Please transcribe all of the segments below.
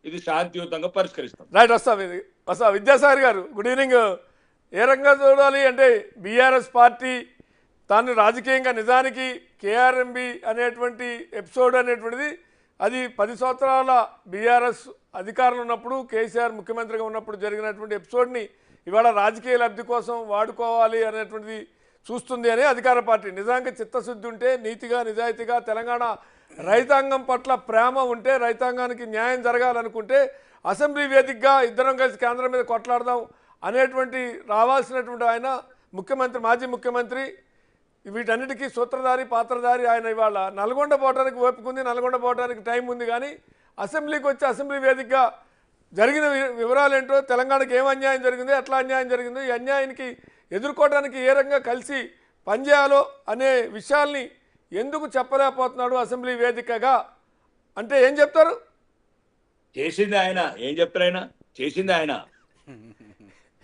ఇది శాంతియుతంగా పరిష్కరిస్తాం. రైట్, వస్తా విద్యాసాగర్ గారు, గుడ్ ఈవినింగ్. ఏ రకంగా చూడాలి అంటే బీఆర్ఎస్ పార్టీ తాను రాజకీయంగా నిజానికి కేఆర్ఎంబి అనేటువంటి ఎపిసోడ్ అనేటువంటిది అది 10 సంవత్సరాల బీఆర్ఎస్ అధికారంలో ఉన్నప్పుడు కేసీఆర్ ముఖ్యమంత్రిగా ఉన్నప్పుడు జరిగినటువంటి ఎపిసోడ్ని ఇవాళ రాజకీయ లబ్ధి కోసం వాడుకోవాలి అనేటువంటిది చూస్తుంది అని అధికార పార్టీ. నిజంగా చిత్తశుద్ధి ఉంటే, నీతిగా నిజాయితీగా తెలంగాణ రైతాంగం పట్ల ప్రేమ ఉంటే, రైతాంగానికి న్యాయం జరగాలనుకుంటే అసెంబ్లీ వేదికగా ఇద్దరం కలిసి కేంద్రం మీద కొట్లాడదాం అనేటువంటి రావాల్సినటువంటి ఆయన ముఖ్యమంత్రి, మాజీ ముఖ్యమంత్రి, వీటన్నిటికీ సూత్రధారి పాత్రధారి ఆయన. ఇవాళ నల్గొండ పోవడానికి ఓపిక, నల్గొండ పోవడానికి టైం ఉంది, కానీ అసెంబ్లీకి వచ్చి అసెంబ్లీ వేదికగా జరిగిన వివరాలు ఏంటో, తెలంగాణకి ఏం అన్యాయం జరిగిందో, ఎట్లా అన్యాయం జరిగిందో, ఈ అన్యాయానికి ఎదుర్కోవడానికి ఏ రకంగా కలిసి పనిచేయాలో అనే విషయాల్ని ఎందుకు చెప్పలేకపోతున్నాడు అసెంబ్లీ వేదికగా అంటే ఏం చెప్తారు? చేసింది ఆయన, ఏం చెప్తారు ఆయన? చేసింది ఆయన.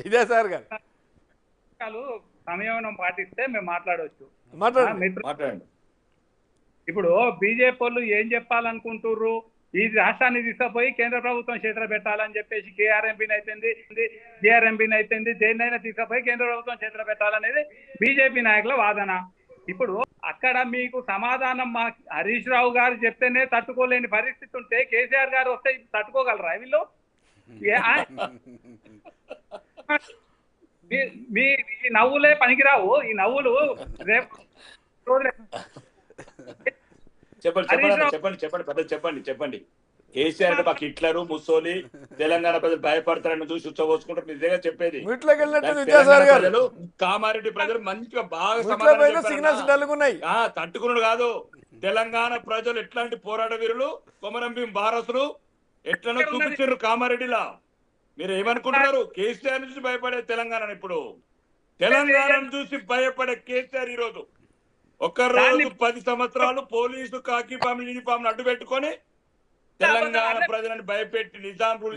ఇదే సార్ గారు సంయమనం పాటిస్తే మేము మాట్లాడవచ్చు. మాట్లాడండి. ఇప్పుడు బీజేపీ వాళ్ళు ఏం చెప్పాలనుకుంటుర్రు? ఈ రాష్ట్రాన్ని తీసుకుపోయి కేంద్ర ప్రభుత్వం చేతులు పెట్టాలని చెప్పేసి కేఆర్ఎంపీని అయిపోయింది, జేఆర్ఎంపీని అయిపోయింది, దేన్నైనా తీసుకుపోయి కేంద్ర ప్రభుత్వం చేతులు పెట్టాలనేది బీజేపీ నాయకుల వాదన. ఇప్పుడు అక్కడ మీకు సమాధానం మా హరీష్ రావు గారు చెప్తేనే తట్టుకోలేని పరిస్థితి ఉంటే కేసీఆర్ గారు వస్తే తట్టుకోగలరా వీళ్ళు? మీ ఈ నవ్వులే పనికిరావు. ఈ నవ్వులు రేపు చెప్పండి. కేసీఆర్ అంటే మాకు హిట్లరు, ముస్సోలి, తెలంగాణ ప్రజలు భయపడతారని చూసి ఉచ్చబోసుకుంటారు. నిజంగా చెప్పేది ప్రజలు, కామారెడ్డి ప్రజలు మంచిగా బాగా తట్టుకున్నాడు కాదు. తెలంగాణ ప్రజలు ఎట్లాంటి పోరాట వీరులు, కొమరంభీం భారసులు ఎట్లనో చూపించారు కామారెడ్డిలా. మీరు ఏమనుకుంటున్నారు? కేసీఆర్ నుంచి భయపడే తెలంగాణ, ఇప్పుడు తెలంగాణ చూసి భయపడే కేసీఆర్ ఈరోజు ఒక్కరోజు 10 సంవత్సరాలు పోలీసు కాకి పాములు యూనిఫామ్ అడ్డు పెట్టుకొని తెలంగాణ ప్రజలను భయపెట్టి నిజాం రూల్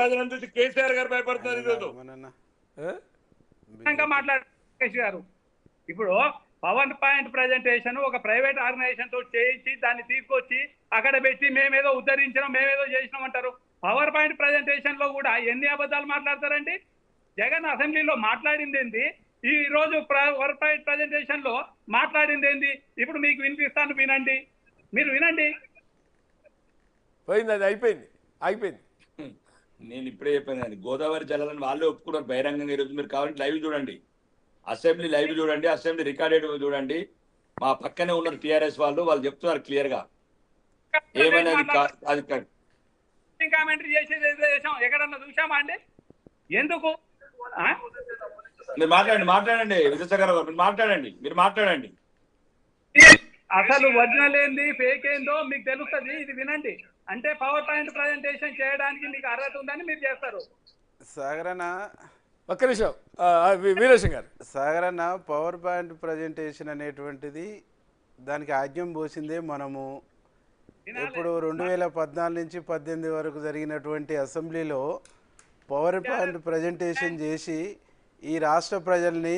ప్రజలను చూసి కేసీఆర్ గారు భయపడుతున్నారు ఈరోజు. గారు ఇప్పుడు పవర్ పాయింట్ ప్రజెంటేషన్ ఒక ప్రైవేట్ ఆర్గనైజేషన్ తో చేయించి దాన్ని తీసుకొచ్చి అక్కడ పెట్టి మేమేదో ఉద్ధరించినాం, మేమేదో చేసినాం అంటారు. పవర్ పాయింట్ ప్రజెంటేషన్ లో కూడా ఎన్ని అబద్ధాలు మాట్లాడతారండి? జగన్ అసెంబ్లీలో మాట్లాడింది ఏంది, ఈ రోజు పవర్ పాయింట్ ప్రజెంటేషన్ లో మాట్లాడింది ఏంది? ఇప్పుడు మీకు వినిపిస్తాను, వినండి, మీరు వినండి. పోయింది, అది అయిపోయింది. నేను ఇప్పుడే చెప్పాను, గోదావరి జలాలను వాళ్ళే ఒప్పుకున్నారు బహిరంగంగా. ఈరోజు మీరు కావాలంటే లైవ్ చూడండి, అసెంబ్లీ లైవ్ చూడండి, అసెంబ్లీ రికార్డెడ్ చూడండి. మా పక్కనే ఉన్నారు టీఆర్ఎస్ వాళ్ళు చెప్తున్నారు క్లియర్ గా ఏమైనా కామెంటరీ చేసేది ఎక్కడన్నా చూసామా అండి? ఎందుకు? మీరు మాట్లాడండి విజయసాగర్ గారు, మీరు మాట్లాడండి. అసలు ఒరిజినల్ ఏంది ఫేక్ ఏందో మీకు తెలుస్తుంది, ఇది వినండి. అంటే పవర్ పాయింట్ ప్రజెంటేషన్ చేయడానికి మీకు అర్హత ఉందని మీరు చేస్తారు. సాగరన్న ఒక్క నిమిషం, వీరేశం గారు. సాగరన్న, పవర్ పాయింట్ ప్రజెంటేషన్ అనేటువంటిది దానికి ఆజ్ఞం పోసిందే మనము. ఇప్పుడు 2014 నుంచి 18 వరకు జరిగినటువంటి అసెంబ్లీలో పవర్ పాయింట్ ప్రజెంటేషన్ చేసి ఈ రాష్ట్ర ప్రజల్ని